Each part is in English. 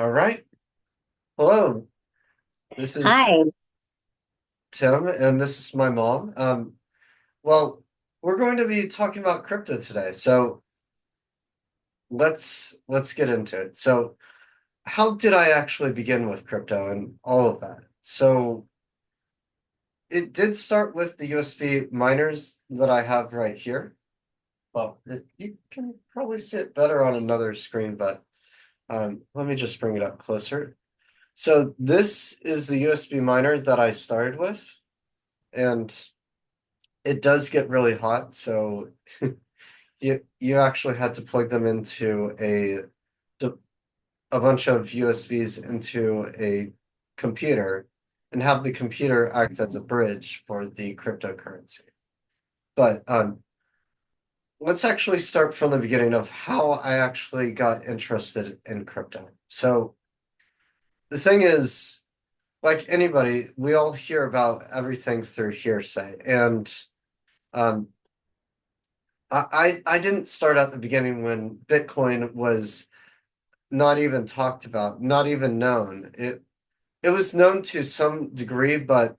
All right. Hello. This is Hi. Tim, and this is my mom. Well, we're going to be talking about crypto today, so let's get into it. So, how did I actually begin with crypto and all of that? So, it did start with the USB miners that I have right here. You can probably see it better on another screen, but let me just bring it up closer. So, this is the USB miner that I started with, and it does get really hot, so you actually had to plug them into a bunch of USBs into a computer and have the computer act as a bridge for the cryptocurrency. But let's actually start from the beginning of how I actually got interested in crypto. So the thing is, like anybody, we all hear about everything through hearsay, and um, I didn't start at the beginning when Bitcoin was not even talked about, not even known. It was known to some degree, but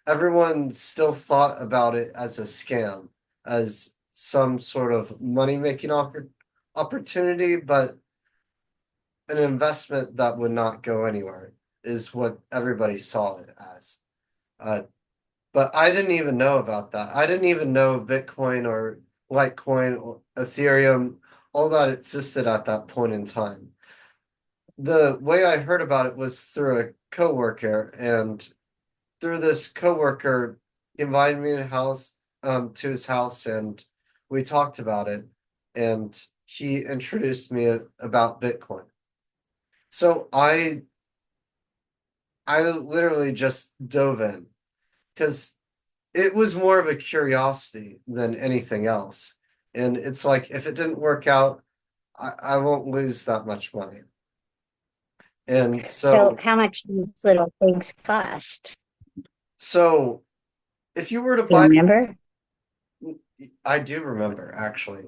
everyone still thought about it as a scam, as some sort of money-making opportunity, but an investment that would not go anywhere is what everybody saw it as. Uh, But I didn't even know about that. I didn't even know Bitcoin or Litecoin or Ethereum, all that existed at that point in time. The way I heard about it was through a coworker, and through this coworker, he invited me to his house, and we talked about it, and he introduced me about Bitcoin. So I literally just dove in because it was more of a curiosity than anything else. And it's like, if it didn't work out, I won't lose that much money. And So, so, how much do these little things cost? so if you were to Do you buy, remember? I do remember actually,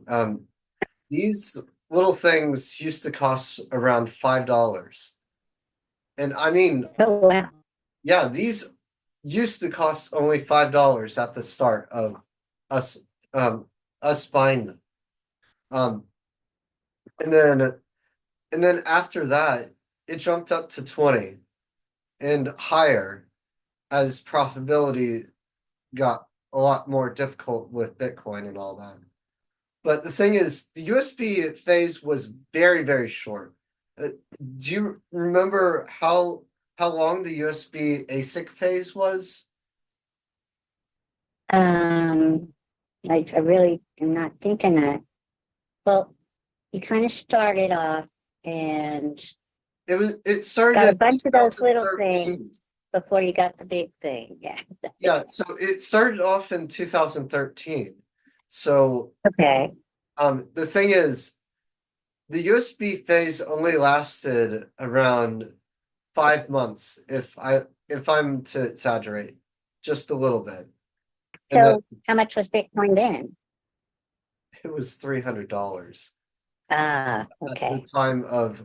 these little things used to cost around $5. And I mean, Oh, wow. yeah, these used to cost only $5 at the start of us, um, us buying them. Um, and then And then after that, it jumped up to 20 and higher as profitability got a lot more difficult with Bitcoin and all that. But the thing is, the USB phase was very, very short. Uh, do you remember how long the USB ASIC phase was? Um, I really am not thinking that. Well, you kind of started off and It started got a in bunch of those little 2013. things before you got the big thing. Yeah. Yeah, so it started off in 2013. So Okay. the thing is, the USB phase only lasted around 5 months, if I'm to exaggerate, just a little bit. And then So, how much was Bitcoin then? it was $300 Ah, at the okay. time of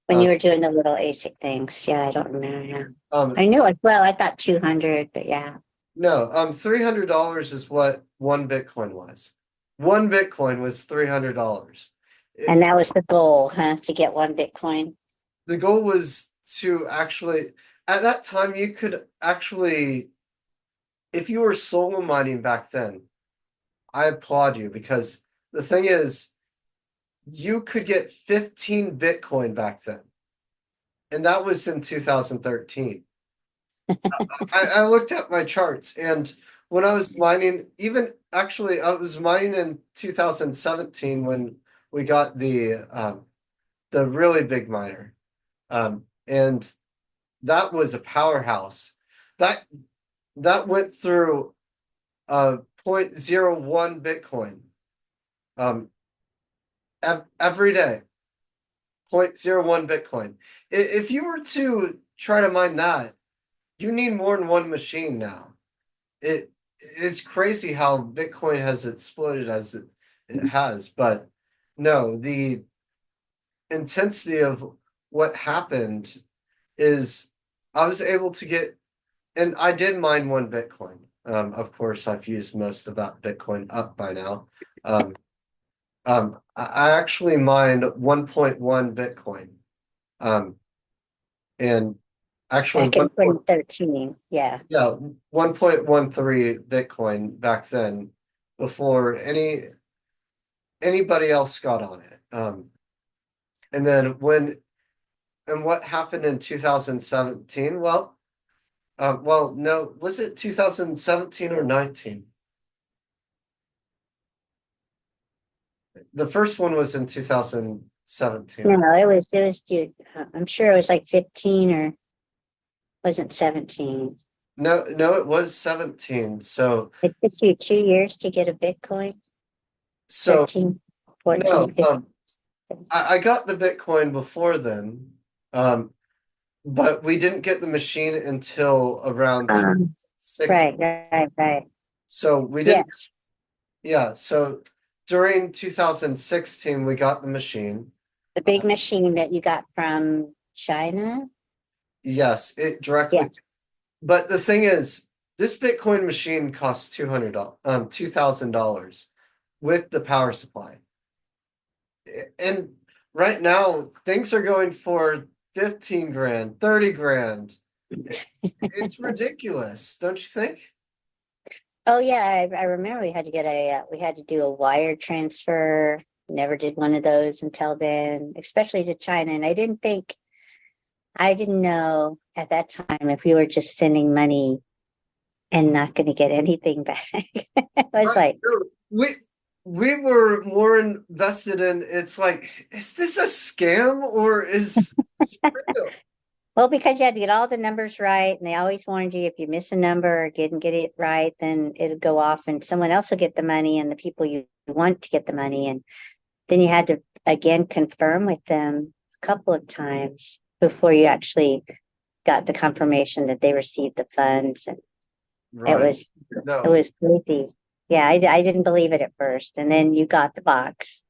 When um you were doing the little ASIC things. Yeah, I don't remember now. um I knew it well. I thought 200, but yeah. no, $300 is what one Bitcoin was. One Bitcoin was $300. And that was the goal, huh? To get one Bitcoin. The goal was to actually, at that time you could actually, if you were solo mining back then, I applaud you, because the thing is, you could get 15 Bitcoin back then, and that was in 2013. I looked at my charts, and when I was mining, even actually, I was mining in 2017 when we got the really big miner, and that was a powerhouse. That that went through zero point zero 0.01 Bitcoin um, every day. Zero point zero 0.01 Bitcoin. If you were to try to mine that, you need more than one machine now. It it's crazy how Bitcoin has exploded as it has, but no, the intensity of what happened is I was able to get, and I did mine one Bitcoin. Of course, I've used most of that Bitcoin up by now. Um, I actually mined 1.1 Bitcoin. Um, and actually Back one in point, 2013. Yeah. yeah, 1.13 Bitcoin back then before anybody else got on it. And then and what happened in 2017? Well, no, was it 2017 or 19? The first one was in 2017. No, it was, dude, I'm sure it was like 15 or wasn't 17. No, no, it was 17. It took you 2 years to get a Bitcoin, So 13, no, 14, 15. I got the Bitcoin before then. But we didn't get the machine until around Um, 6. right. So we didn't, Yes. yeah. So during 2016, we got the machine. The big machine that you got from China. Yes, it directly. Yes. But the thing is, this Bitcoin machine costs $200, $2,000 with the power supply. And right now, things are going for 15 grand, 30 grand. It's ridiculous, don't you think? Oh yeah, I remember we had to do a wire transfer. Never did one of those until then, especially to China. And I didn't know at that time if we were just sending money and not going to get anything back. I was Right. like, No, we were more invested in it's like, is this a scam or is this real? well, because you had to get all the numbers right, and they always warned you if you miss a number or didn't get it right, then it'll go off and someone else will get the money and the people you want to get the money. And then you had to again confirm with them a couple of times before you actually got the confirmation that they received the funds. And it Right. was it No. was crazy. Yeah, I didn't believe it at first, and then you got the box,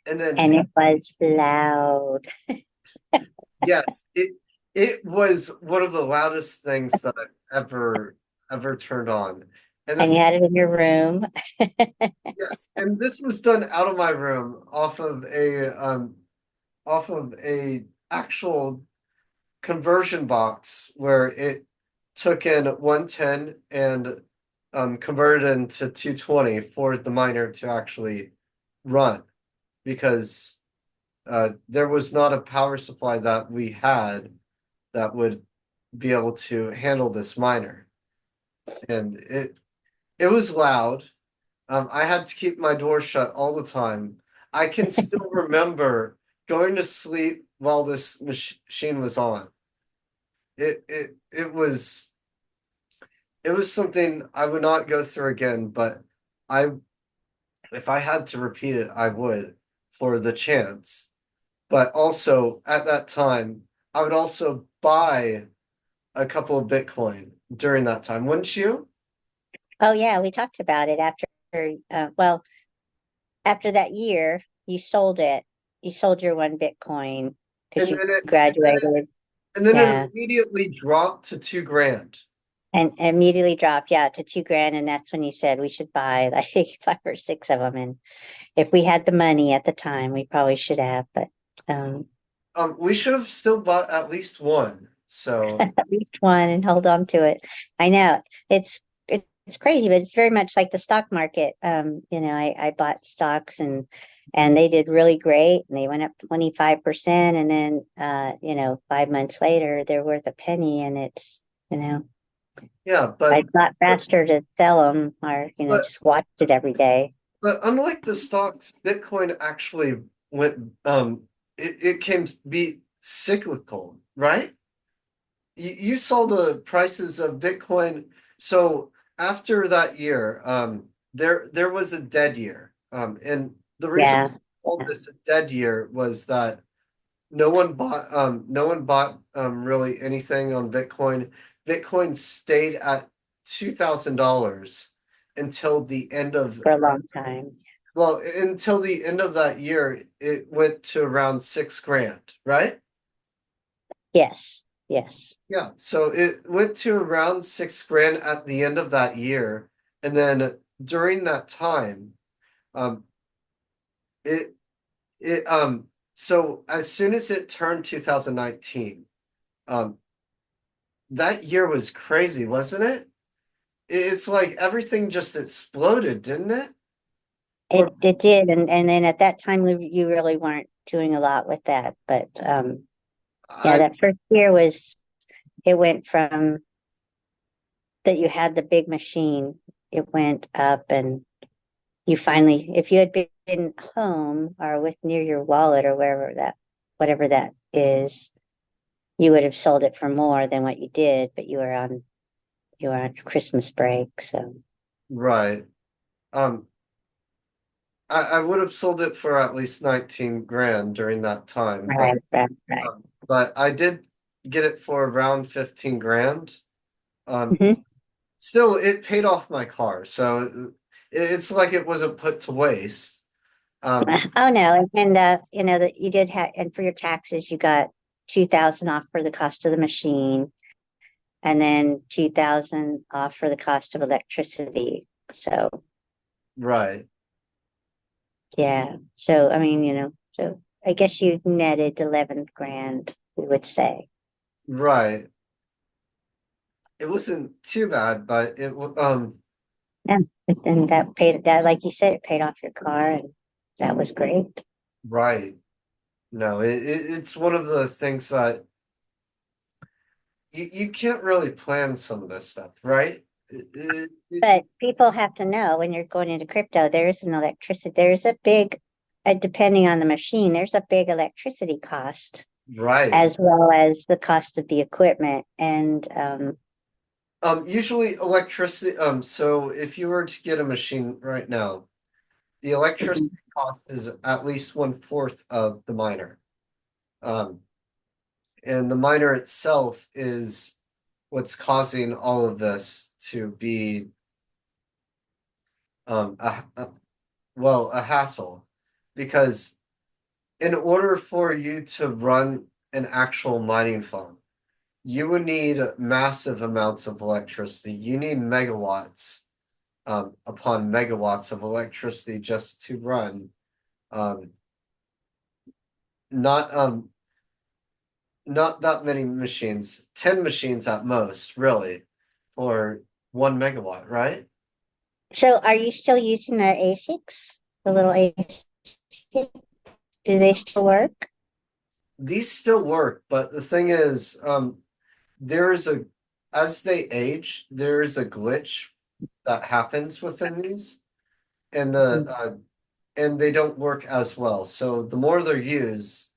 And then and it was loud, yes, it was one of the loudest things that I've ever turned on. And and you had it in your room. yes, and this was done out of my room off of a actual conversion box where it took in 110 and converted into 220 for the miner to actually run because there was not a power supply that we had that would be able to handle this miner. And it was loud. I had to keep my door shut all the time. I can still remember going to sleep while this machine was on. It it was something I would not go through again, but I if I had to repeat it, I would for the chance. But also at that time, I would also buy a couple of Bitcoin during that time, wouldn't you? Oh yeah, we talked about it after. Well, after that year, you sold it. You sold your one Bitcoin because And you then graduated. it Yeah, immediately dropped to 2 grand. and immediately dropped, yeah, to 2 grand. And that's when you said we should buy like 5 or 6 of them. And if we had the money at the time, we probably should have, but um, We should have still bought at least one. So at least one and hold on to it. I know it's crazy, but it's very much like the stock market. I bought stocks and they did really great and they went up 25%. And then 5 months later, they're worth a penny and you know, yeah, I thought but faster to sell them or, but just watched it every day. but unlike the stocks, Bitcoin actually went it can be cyclical, right? You saw the prices of Bitcoin. So after that year, there was a dead year. And the reason Yeah. we called this a dead year was that no one bought really anything on Bitcoin. Bitcoin stayed at $2,000 until the end of For a long time. until the end of that year, it went to around 6 grand, right? Yes, yes. Yeah, so it went to around 6 grand at the end of that year, and then during that time, um, it it so as soon as it turned 2019, um, that year was crazy, wasn't it? It's like everything just exploded, didn't it? Or It did, and then at that time you really weren't doing a lot with that, but yeah, I that first year was it went from that you had the big machine, it went up, and you finally, if you had been home or with near your wallet or wherever that, whatever that is, you would have sold it for more than what you did, but you were on Christmas break, so right. Um, I would have sold it for at least 19 grand during that time, right, right, right. but I did get it for around 15 grand. Um, Mhm. Still, it paid off my car, so it's like it wasn't put to waste. Um, Oh no, and you know that you did have, and for your taxes, you got 2,000 off for the cost of the machine, and then 2,000 off for the cost of electricity. So right, yeah, so I mean, so I guess you netted 11 grand, we would say. right. It wasn't too bad, but Yeah, and that paid that, like you said, it paid off your car, and that was great. right. No, it's one of the things that you can't really plan some of this stuff, right? But people have to know when you're going into crypto, there's an electricity, there's a big, depending on the machine, there's a big electricity cost right. as well as the cost of the equipment. And Usually electricity, so if you were to get a machine right now, the electricity cost is at least one-fourth of the miner. Um, and the miner itself is what's causing all of this to be a hassle. Because in order for you to run an actual mining farm, you would need massive amounts of electricity. You need megawatts upon megawatts of electricity just to run um, not not that many machines, 10 machines at most, really, for 1 megawatt, right? so are you still using the ASICs, the little ASICs? Do they still work? These still work, but the thing is, there is a as they age, there is a glitch that happens within these, and and they don't work as well. So the more they're used,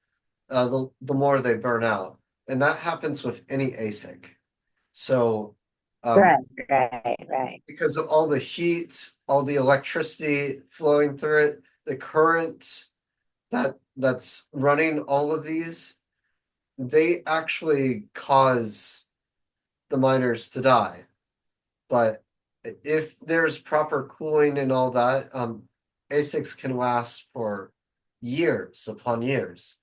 the more they burn out, and that happens with any ASIC. So, um, Right, right, right. because of all the heat, all the electricity flowing through it, the current that's running all of these, they actually cause the miners to die. But if there's proper cooling and all that, ASICs can last for years upon years.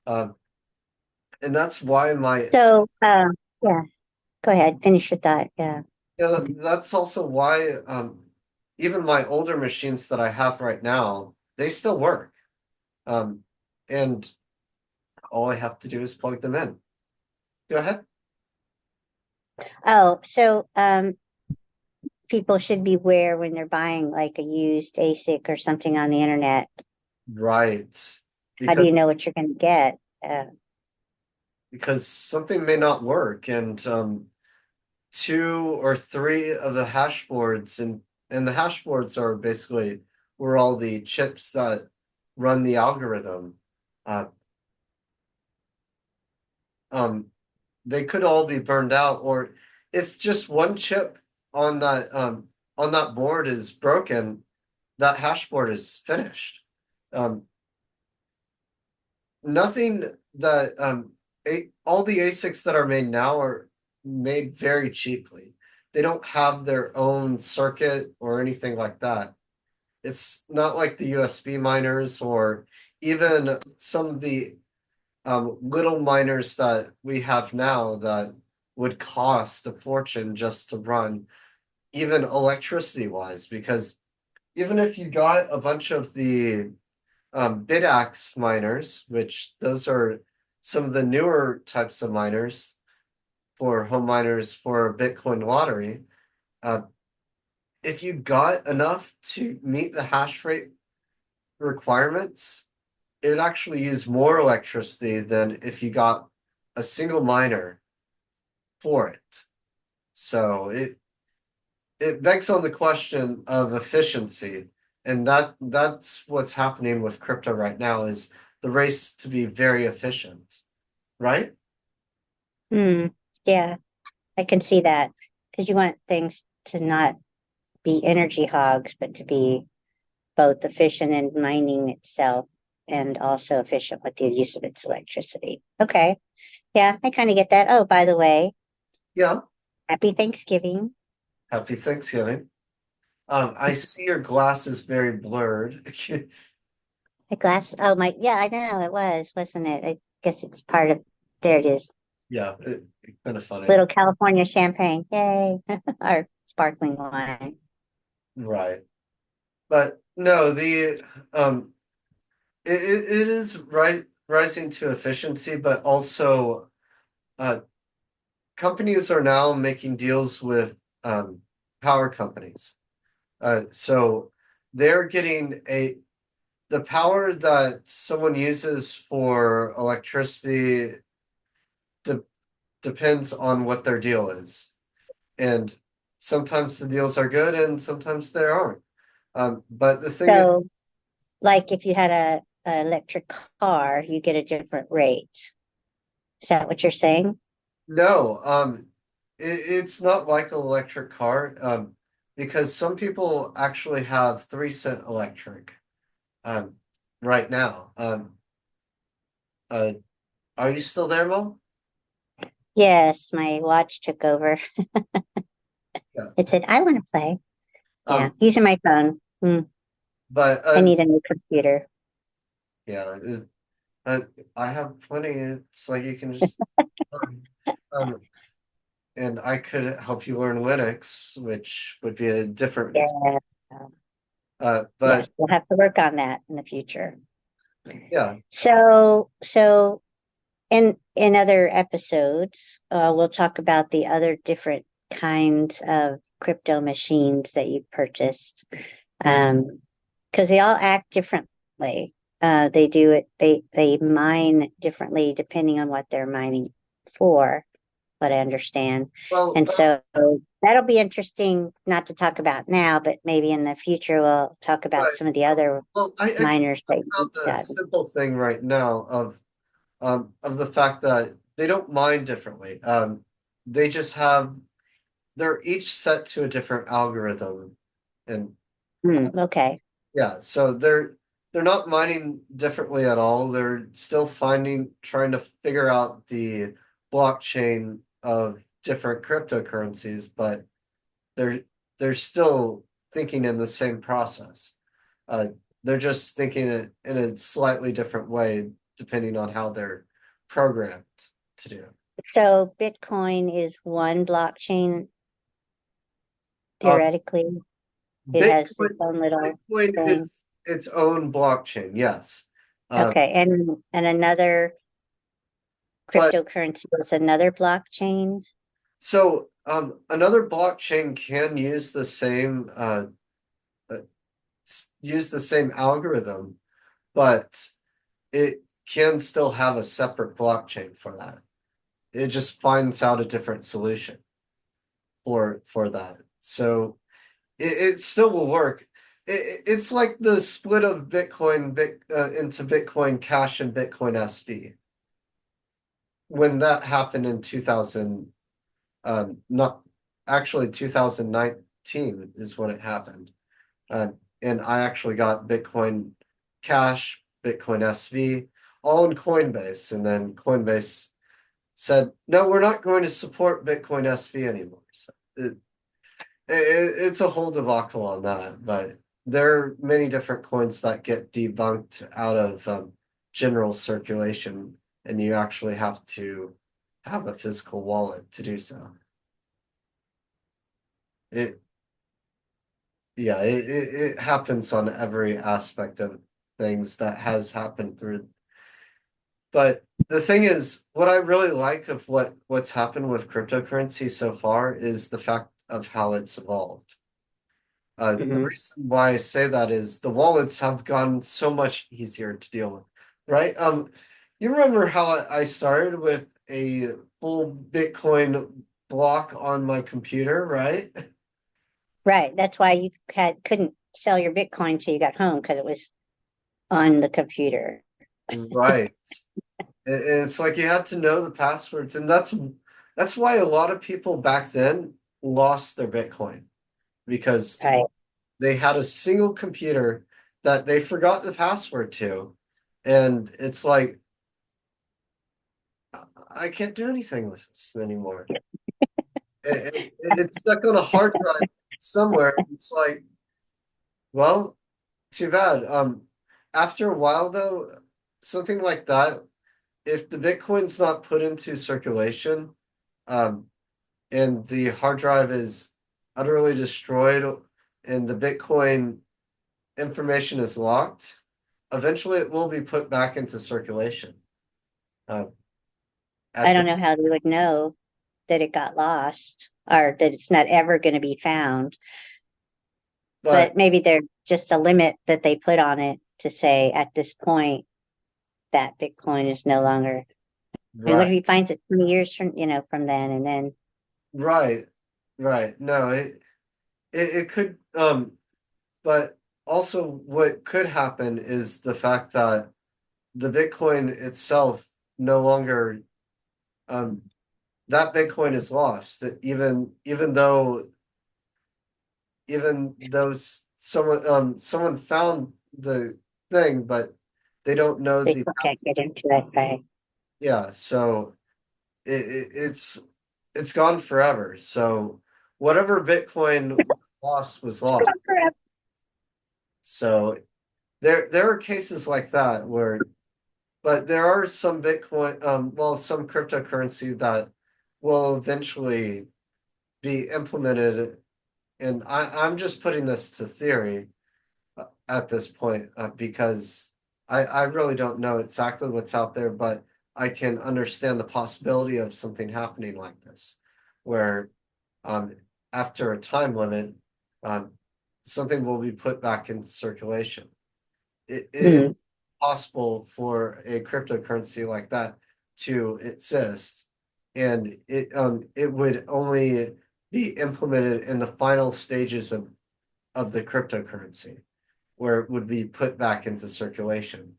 Um, and that's why So, yeah, go ahead, finish your thought. Yeah. that's also why even my older machines that I have right now, they still work. Um, and all I have to do is plug them in. Go ahead. Oh, so people should beware when they're buying like a used ASIC or something on the internet. Right. How do Because you know what you're going to get? something may not work, and two or three of the hash boards, and the hash boards are basically where all the chips that run the algorithm uh, um, they could all be burned out, or if just one chip on that board is broken, that hash board is finished. Um, Nothing that all the ASICs that are made now are made very cheaply. They don't have their own circuit or anything like that. It's not like the USB miners or even some of the little miners that we have now that would cost a fortune just to run, even electricity wise, because even if you got a bunch of the bidax miners, which those are some of the newer types of miners for home miners for Bitcoin lottery, uh, if you got enough to meet the hash rate requirements, it would actually use more electricity than if you got a single miner for it. So it begs on the question of efficiency, and that's what's happening with crypto right now is the race to be very efficient, right? Hmm. Yeah, I can see that because you want things to not be energy hogs, but to be both efficient in mining itself and also efficient with the use of its electricity. Okay. Yeah, I kind of get that. Oh, by the way, Yeah. happy Thanksgiving. Happy Thanksgiving. I see your glass is very blurred. A glass. Oh, my. Yeah, I know it was, wasn't it? I guess it's part of, there it is. Yeah, it's kind of funny. Little California champagne. Yay. Or sparkling wine. Right. But no, the it is rising to efficiency, but also uh companies are now making deals with power companies. So they're getting the power that someone uses for electricity de depends on what their deal is. And sometimes the deals are good and sometimes they aren't. But the thing is, So, like if you had a electric car, you get a different rate. Is that what you're saying? no, it's not like an electric car, because some people actually have 3 cent electric, um, right now. Uh, are you still there, Mo? Yes, my watch took over. Yeah. It said, I want to play. Yeah, Um, using my phone. but I need a new computer. yeah, uh, I have plenty. It's like you can just, um, and I could help you learn Linux, which would be a different. Yeah. But Yes, we'll have to work on that in the future. yeah, So in other episodes, we'll talk about the other different kinds of crypto machines that you purchased, because they all act differently. They do it. They mine differently depending on what they're mining for. What I understand, well, and so that'll be interesting not to talk about now, but maybe in the future we'll talk about right. some of the other Well, I can miners talk that about you've the got. simple thing right now of the fact that they don't mine differently. They just have they're each set to a different algorithm, and Okay. yeah, so they're not mining differently at all. They're still trying to figure out the blockchain of different cryptocurrencies, but they're they're still thinking in the same process. Uh, they're just thinking it in a slightly different way depending on how they're programmed to do. So Bitcoin is one blockchain Uh, theoretically. It has its Bitcoin own little Bitcoin thing. is its own blockchain, yes. Uh, Okay, and another but cryptocurrency is another blockchain. so another blockchain can use the same uh, use the same algorithm, but it can still have a separate blockchain for that. It just finds out a different solution for that. So it still will work. It's like the split of into Bitcoin Cash and Bitcoin SV. When that happened in 2000, not actually 2019 is when it happened. Uh, and I actually got Bitcoin Cash, Bitcoin SV, all in Coinbase. And then Coinbase said, no, we're not going to support Bitcoin SV anymore. So it's a whole debacle on that. But there are many different coins that get debunked out of general circulation. and you actually have to have a physical wallet to do so. It yeah, it happens on every aspect of things that has happened through. But the thing is, what I really like of what's happened with cryptocurrency so far is the fact of how it's evolved. The Mhm. reason why I say that is the wallets have gotten so much easier to deal with, right? You remember how I started with a full Bitcoin block on my computer, right? Right. That's why you couldn't sell your Bitcoin till you got home because it was on the computer. Right. And it's like you had to know the passwords, and that's why a lot of people back then lost their Bitcoin because Right. they had a single computer that they forgot the password to, and it's like I can't do anything with this anymore. It's stuck on a hard drive somewhere. It's like, well, too bad. After a while though, something like that, if the Bitcoin's not put into circulation, um, and the hard drive is utterly destroyed and the Bitcoin information is locked, eventually it will be put back into circulation. Uh, I at the don't know how they would know that it got lost or that it's not ever going to be found, but but maybe there's just a limit that they put on it to say at this point that Bitcoin is no longer. I mean, what right, if he finds it 20 years from, from then and then, right, right. No, it could but also what could happen is the fact that the Bitcoin itself no longer um that Bitcoin is lost. That even though someone found the thing, but they don't know they the still path. can't get into it, right? Yeah, so it's gone forever. So whatever Bitcoin lost was lost. So there are cases like that where, but there are some Bitcoin, well, some cryptocurrency that will eventually be implemented. And I'm just putting this to theory at this point because I really don't know exactly what's out there, but I can understand the possibility of something happening like this, where um, after a time limit, um, something will be put back into circulation. It's Hmm. possible for a cryptocurrency like that to exist, and it would only be implemented in the final stages of the cryptocurrency, where it would be put back into circulation.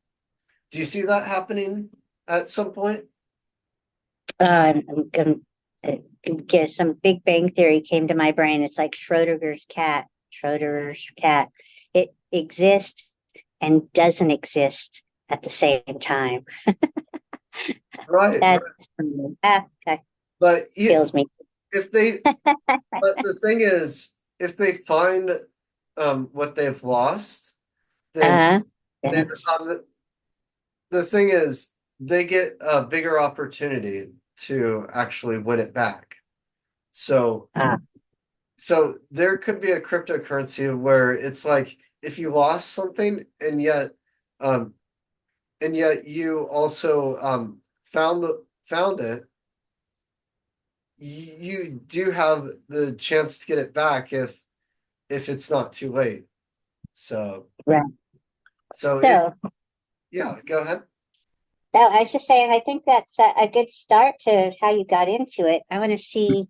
Do you see that happening at some point? I'm gonna get some Big Bang Theory came to my brain. It's like Schrodinger's cat. Schrodinger's cat. It exists and doesn't exist at the same time. Right, right. That's that But kills me. if they, but the thing is, if they find what they've lost, then Uh-huh. then Yes. the thing is, they get a bigger opportunity to actually win it back. So Ah, so there could be a cryptocurrency where it's like if you lost something um and yet you also found it, you do have the chance to get it back if it's not too late. So right. so it So, yeah, go ahead. no, I was just saying, I think that's a good start to how you got into it. I want to see.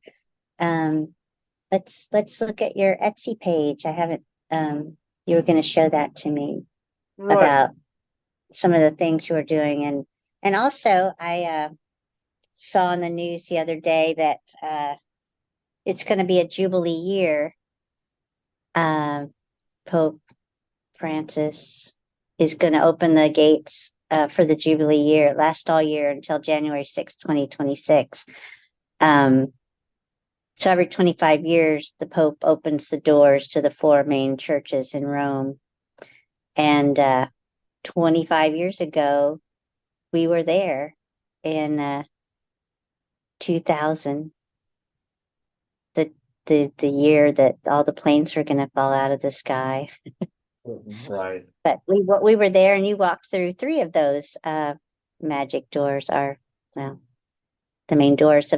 Um, let's look at your Etsy page. I haven't. You were going to show that to me Right. about some of the things you were doing, and also I saw on the news the other day that it's going to be a Jubilee year. Um, Pope Francis is going to open the gates for the Jubilee year. It lasts all year until January 6th, 2026. Um, so every 25 years, the Pope opens the doors to the four main churches in Rome. And 25 years ago, we were there. in 2000, the the year that all the planes were going to fall out of the sky. Right. But we were there, and you walked through three of those magic doors. Are well, the main doors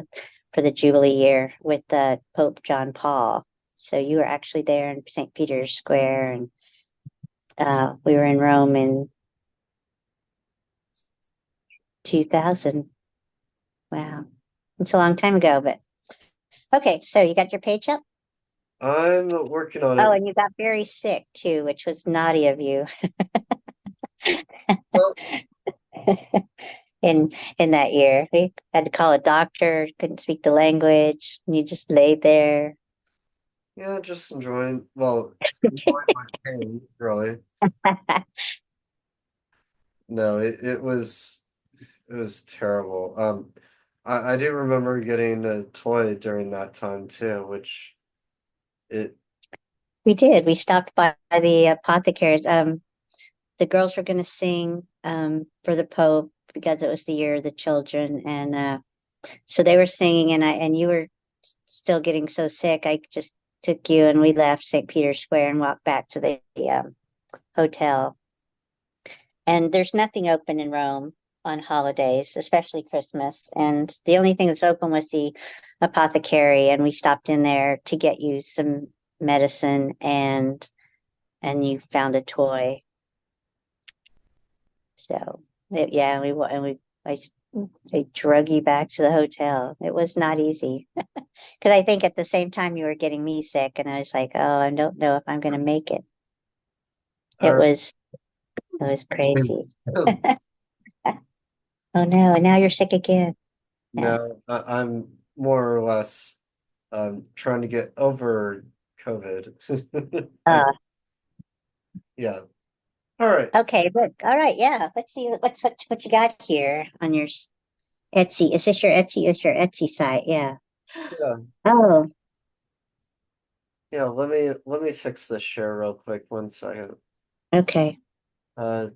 for the Jubilee year with Pope John Paul. So you were actually there in St. Peter's Square, and we were in Rome in 2000. Wow, it's a long time ago, but okay. So you got your page up? I'm working on Oh, it. and you got very sick too, which was naughty of you Well, in that year. We had to call a doctor, couldn't speak the language, and you just laid there. yeah, just enjoying my pain, really. No, it was terrible. I do remember getting a toy during that time too, which it We did. We stopped by the apothecaries. The girls were going to sing for the Pope because it was the year of the children, and so they were singing, and you were still getting so sick. I just took you, and we left St. Peter's Square and walked back to the hotel. And there's nothing open in Rome on holidays, especially Christmas. And the only thing that's open was the apothecary, and we stopped in there to get you some medicine, and you found a toy. So yeah, we wa- and we I, I drug you back to the hotel. It was not easy because I think at the same time you were getting me sick, and I was like, oh, I don't know if I'm going to make it. It or was it was crazy. Oh no, and now you're sick again. Yeah. no, I'm more or less trying to get over COVID. I Uh, yeah. All right. okay, look. All right, yeah. Let's see what you got here on your Etsy. Is this your Etsy? Is your Etsy site? Yeah. Yeah. Oh, Yeah, let me fix this share real quick, 1 second. okay. Uh,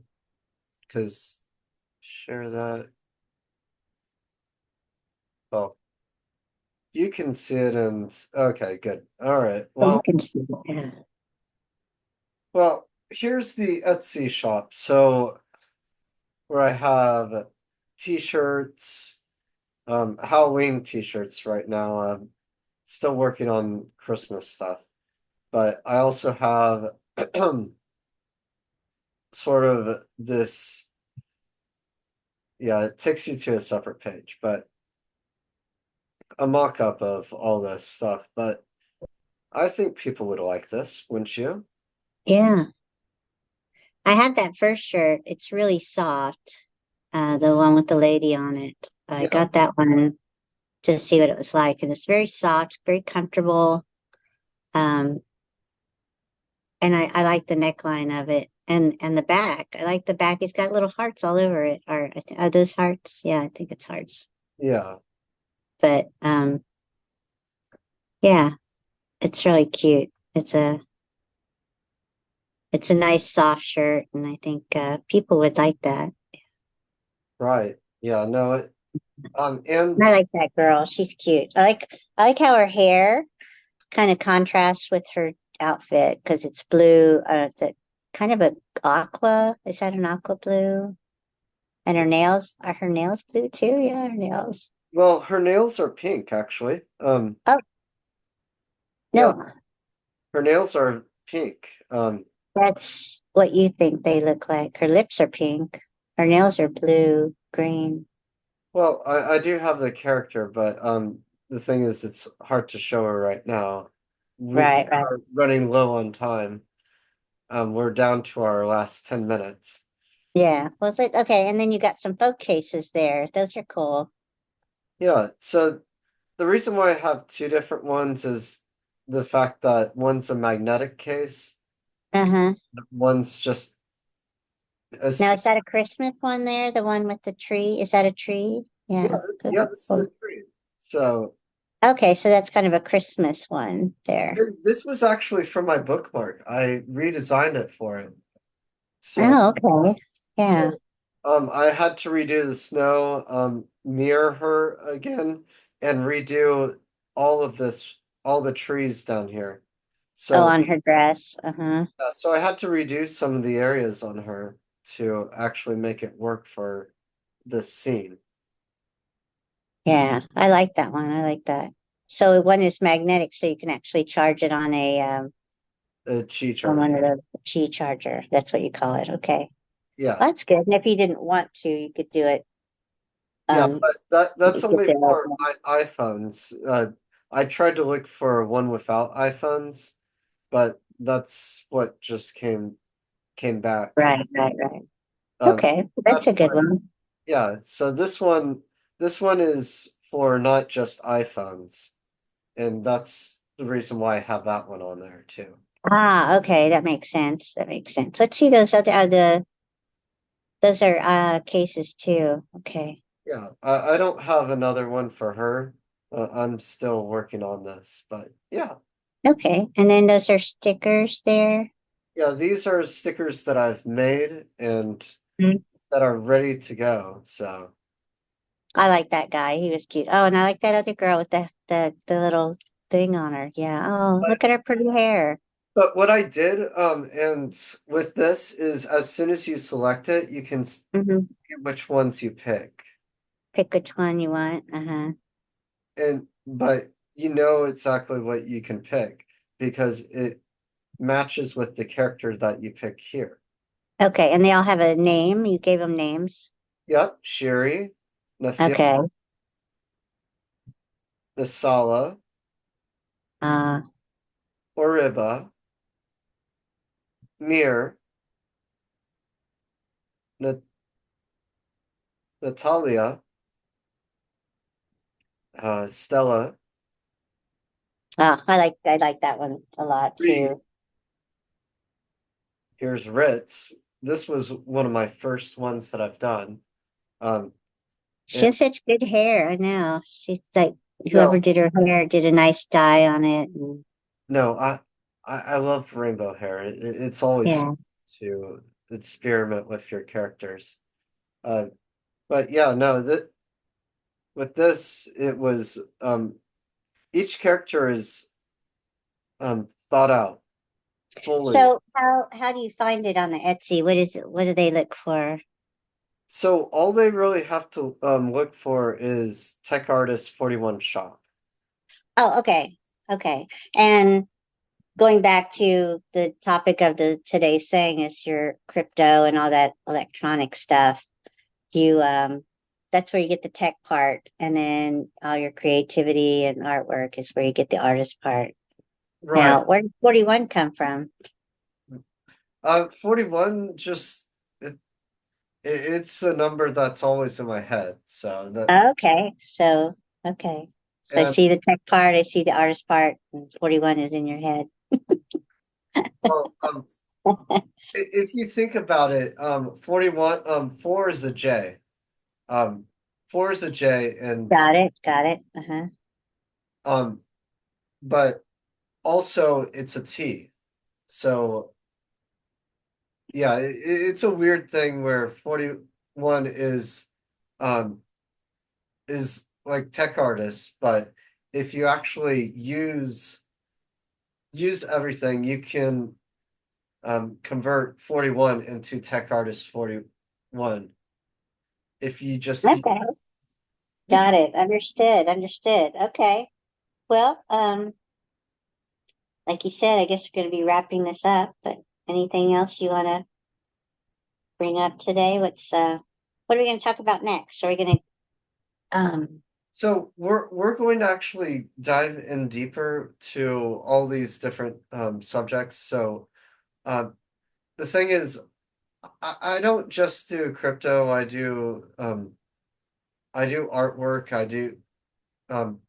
because share that. Oh, you can see it and okay, good. All right. Oh, you can see it. Yeah. Here's the Etsy shop. So where I have t-shirts, Halloween t-shirts right now. I'm still working on Christmas stuff, but I also have sort of this, yeah, it takes you to a separate page, but a mock-up of all this stuff. But I think people would like this, wouldn't you? Yeah. I have that first shirt. It's really soft. The one with the lady on it. I Yeah, got that one to see what it was like, and it's very soft, very comfortable. Um, and I like the neckline of it, and the back. I like the back. It's got little hearts all over it. Are those hearts? Yeah, I think it's hearts. yeah, But yeah, it's really cute. It's a nice soft shirt, and I think people would like that. right. Yeah, no, and I like that girl. She's cute. I like how her hair kind of contrasts with her outfit because it's blue, that kind of a aqua. Is that an aqua blue? And her nails blue too? Yeah, her nails. well, her nails are pink actually. Oh, Yeah, no, her nails are pink. that's what you think they look like. Her lips are pink. Her nails are blue, green. Well, I do have the character, but the thing is, it's hard to show her right now. We Right, right. are running low on time. We're down to our last 10 minutes. Yeah. Well, okay. And then you got some folk cases there. Those are cool. Yeah, so the reason why I have two different ones is the fact that one's a magnetic case, Uh-huh. one's just a Now, st is that a Christmas one there? The one with the tree? Is that a tree? yeah, Yeah. Good. yeah, this is Well, a tree. So okay, so that's kind of a Christmas one there. and this was actually from my bookmark. I redesigned it for it. So Oh, okay. so Yeah. I had to redo the snow, mirror her again, and redo all the trees down here. Oh, So, on her dress. Uh-huh. so I had to redo some of the areas on her to actually make it work for this scene. Yeah, I like that one. I like that. So one is magnetic, so you can actually charge it The chi on chart. one of the Qi charger. That's what you call it. Okay. Yeah. Well, that's good. And if you didn't want to, you could do it. Yeah, Um, but that's you could only do for it. iPhones. I tried to look for one without iPhones, but that's what just came back. So, Right, right, right. um, Okay, that's that's a good why. one. Yeah. So this one is for not just iPhones, and that's the reason why I have that one on there too. Ah, okay, that makes sense. That makes sense. Let's see, those other are those are cases too. Okay. Yeah, I don't have another one for her. I'm still working on this, but yeah. Okay. And then those are stickers there. Yeah, these are stickers that I've made and Mhm. that are ready to go. So, I like that guy. He was cute. Oh, and I like that other girl with the little thing on her. Yeah. Oh, but look at her pretty hair. what I did, and with this is as soon as you select it, you can see Hmm. which ones you pick. Pick which one you want. Uh-huh. And but you know exactly what you can pick because it matches with the character that you pick here. Okay. And they all have a name. You gave them names. Yep, Shiri, Nafil, Okay. Nasala, Uh, Oriba, Mir, Na Natalia, Stella, I like that one a lot Bree. too. Here's Ritz. This was one of my first ones that I've done. Um, She and has such good hair. I know. She's like whoever no, did her hair did a nice dye on it. And, no, I love rainbow hair. It's always fun yeah. to experiment with your characters. Uh, but yeah, no, that with this, it was each character is thought out fully. So how do you find it on the Etsy? What is it? What do they look for? So all they really have to look for is Tech Artist 41 Shop. Oh, okay. Okay. And going back to the topic of the today's saying is your crypto and all that electronic stuff. You that's where you get the tech part, and then all your creativity and artwork is where you get the artist part. Right. Now, where did 41 come from? 41 just it's a number that's always in my head. So that Okay. So, okay. So I and see the tech part, I see the artist part, and 41 is in your head. well, if you think about it, 41 4 is a J. Um 4 is a J and Got it. Got it. Uh-huh. um but also it's a T. So yeah, it's a weird thing where 41 um is like tech artist, but if you actually use everything, you can convert 41 into tech artist 41. If you just Okay. you can, Got it. Understood. Understood. Okay. Well, like you said, I guess we're going to be wrapping this up, but anything else you want to bring up today? What are we going to talk about next? Are we going to, so we're going to actually dive in deeper to all these different subjects. So um, the thing is, I don't just do crypto. I do artwork. Um,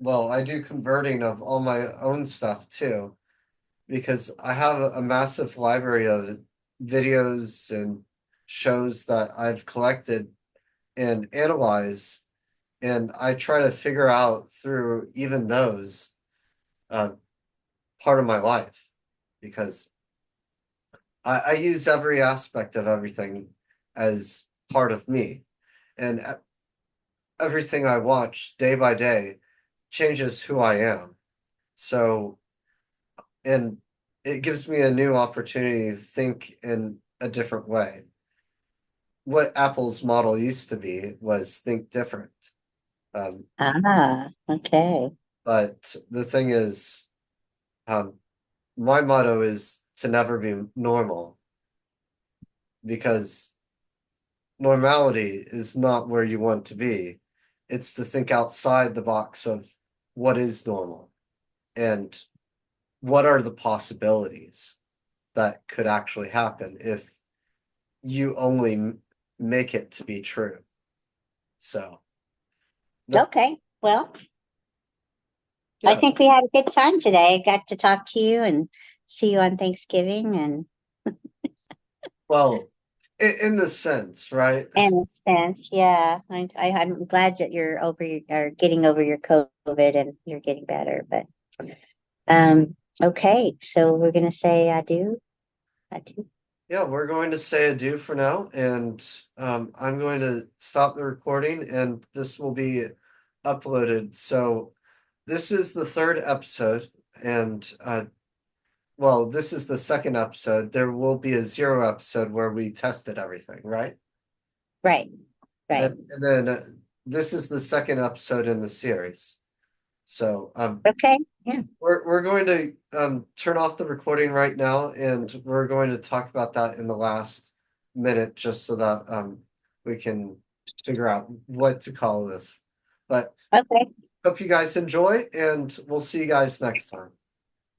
I do converting of all my own stuff too, because I have a massive library of videos and shows that I've collected and analyze, and I try to figure out through even those uh, part of my life because I use every aspect of everything as part of me. And everything I watch day by day changes who I am. So, and it gives me a new opportunity to think in a different way. What Apple's model used to be was think different. Um, Ah, okay. but the thing is, um, my motto is to never be normal because normality is not where you want to be. It's to think outside the box of what is normal and what are the possibilities that could actually happen if you only make it to be true. So that, Okay. Well, I yeah, think we had a good time today. Got to talk to you and see you on Thanksgiving well, in the sense, right? and expense. Yeah. I'm glad that you're or getting over your COVID and you're getting better. But okay. So we're gonna say adieu. Adieu. Yeah, we're going to say adieu for now, and I'm going to stop the recording, and this will be uploaded. So this is the third episode, and well, this is the second episode. There will be a zero episode where we tested everything, right? Right. Right. And then this is the second episode in the series. So Okay. Yeah. we're going to turn off the recording right now, and we're going to talk about that in the last minute, just so that we can figure out what to call this. But Okay. hope you guys enjoy, and we'll see you guys next time.